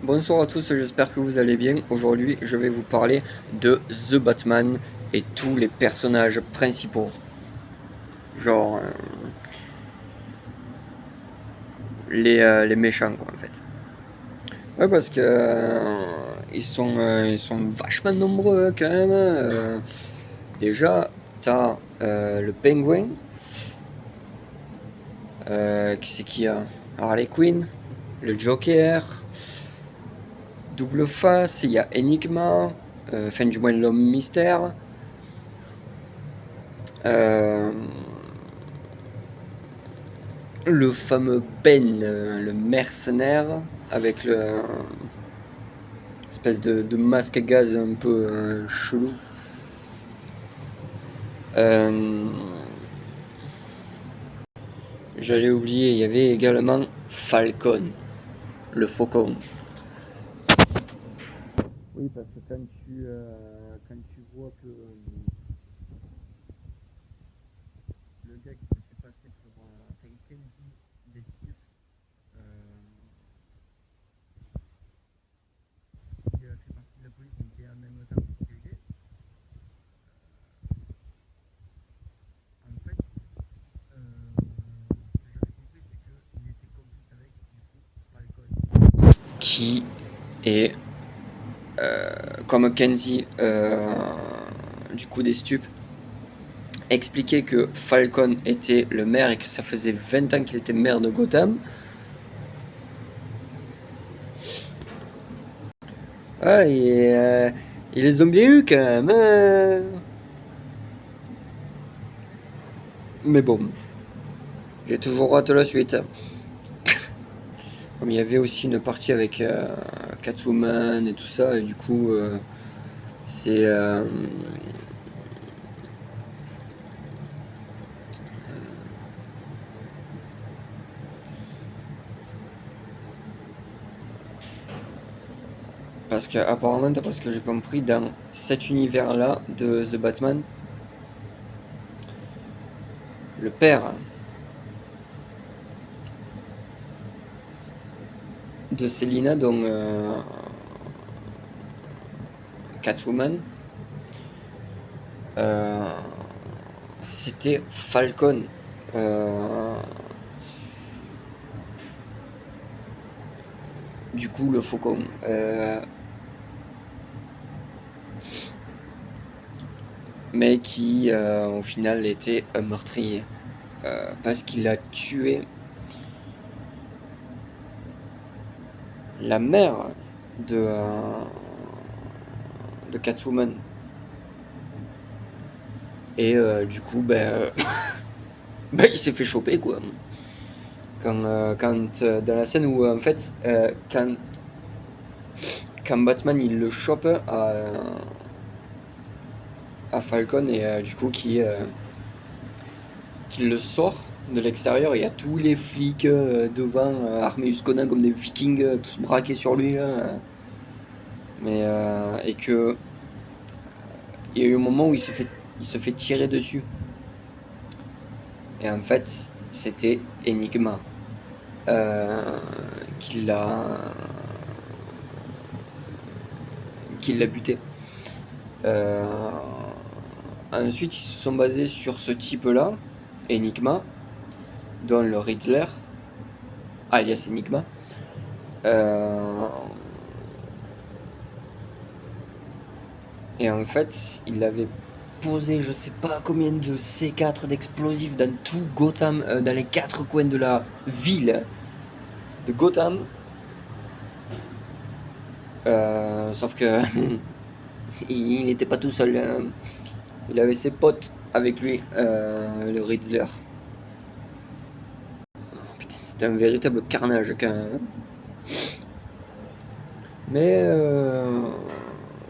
Bonsoir à tous, j'espère que vous allez bien. Aujourd'hui, je vais vous parler de The Batman et tous les personnages principaux. Genre les méchants, quoi, en fait. Ouais, parce que ils sont vachement nombreux quand même. Déjà, t'as le Penguin, qui c'est qui a Harley Quinn, le Joker, Double Face, il y a Enigma, enfin du moins l'homme mystère. Euh, le fameux Ben, le mercenaire, avec le espèce de masque à gaz un peu chelou. Euh, J'allais oublier, il y avait également Falcon, le faucon. Oui, parce que quand tu vois que le gars qui se fait passer pour enfin, Kenzie des stupes, euh, qui fait partie de la police mais qui est en même temps protégé, en fait, ce que j'avais compris, c'est qu'il était complice avec, du coup, Falcon. Qui est, comme Kenzie, du coup, des stupes, expliquait que Falcon était le maire et que ça faisait 20 ans qu'il était maire de Gotham. Ah, ils les ont bien eu quand même, hein. Mais bon, j'ai toujours hâte la suite. Comme il y avait aussi une partie avec Catwoman et tout ça, et du coup, c'est parce que apparemment, d'après ce que j'ai compris, dans cet univers-là de The Batman, le père de Selina, donc Catwoman, euh, c'était Falcon. Euh, du coup, le faucon. Mais qui, au final, était un meurtrier. Parce qu'il a tué la mère de Catwoman. Et du coup, ben, ben, il s'est fait choper, quoi. Dans la scène où, en fait, quand Batman il le chope à Falcon et du coup qui le sort de l'extérieur, il y a tous les flics devant, armés jusqu'aux dents comme des vikings, tous braqués sur lui là. Mais et que il y a eu un moment où il se fait tirer dessus. Et en fait, c'était Enigma euh, qui l'a qui l'a buté. Euh, Ensuite, ils se sont basés sur ce type-là, Enigma, dont le Riddler, alias Enigma. Euh, et en fait, il avait posé je sais pas combien de C4 d'explosifs dans tout Gotham, dans les quatre coins de la ville de Gotham. Sauf que il n'était pas tout seul, hein. Il avait ses potes avec lui, le Riddler. Putain, c'était un véritable carnage quand même. Mais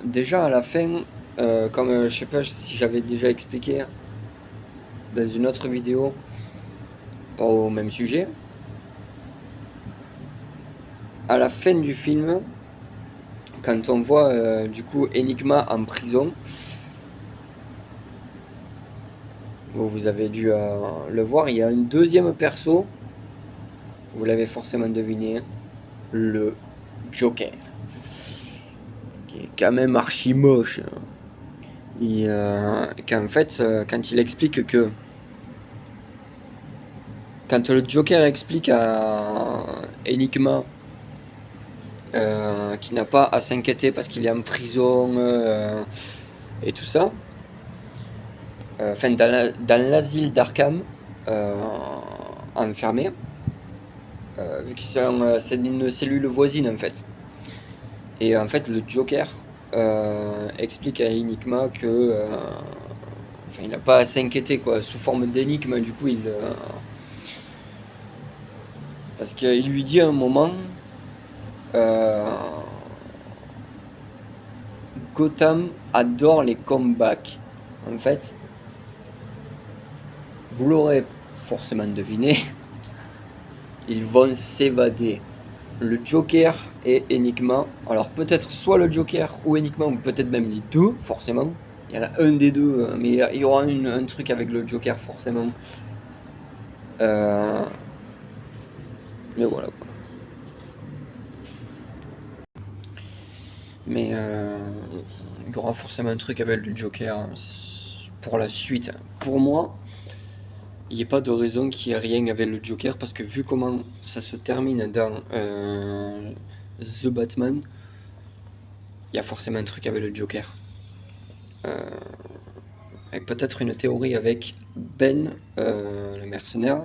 déjà à la fin, comme je sais pas si j'avais déjà expliqué dans une autre vidéo, pas au même sujet, à la fin du film, quand on voit du coup Enigma en prison, vous avez dû le voir, il y a un deuxième perso, vous l'avez forcément deviné, le Joker, qui est quand même archi moche. Et qu'en fait, quand il explique que. Quand le Joker explique à Enigma qu'il n'a pas à s'inquiéter parce qu'il est en prison et tout ça, enfin dans l'asile d'Arkham, enfermé, vu que c'est une cellule voisine en fait. Et en fait, le Joker explique à Enigma que, enfin, il n'a pas à s'inquiéter quoi, sous forme d'énigme. Du coup, parce qu'il lui dit à un moment, Gotham adore les comebacks. En fait, vous l'aurez forcément deviné, ils vont s'évader. Le Joker et Enigma. Alors peut-être soit le Joker ou Enigma, ou peut-être même les deux, forcément. Il y en a un des deux, mais il y aura un truc avec le Joker, forcément. Mais voilà quoi. Mais il y aura forcément un truc avec le Joker pour la suite. Pour moi, il n'y a pas de raison qu'il n'y ait rien avec le Joker parce que vu comment ça se termine dans The Batman, il y a forcément un truc avec le Joker. Avec peut-être une théorie avec Ben, le mercenaire,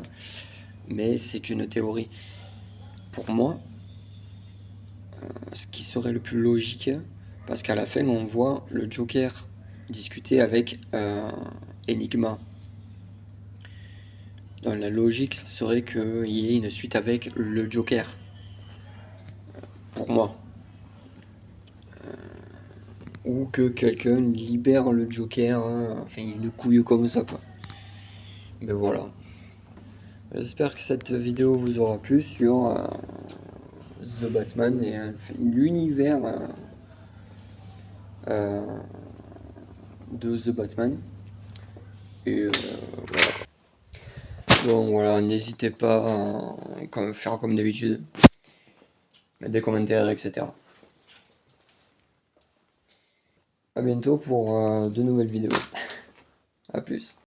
mais c'est qu'une théorie. Pour moi, ce qui serait le plus logique, parce qu'à la fin on voit le Joker discuter avec Enigma. Dans la logique, ça serait qu'il y ait une suite avec le Joker. Pour moi. Ou que quelqu'un libère le Joker, hein, enfin une couille comme ça quoi. Mais voilà. J'espère que cette vidéo vous aura plu sur The Batman et l'univers de The Batman. Et voilà. Donc voilà, n'hésitez pas à faire comme d'habitude, mettre des commentaires, etc. A bientôt pour de nouvelles vidéos. A plus.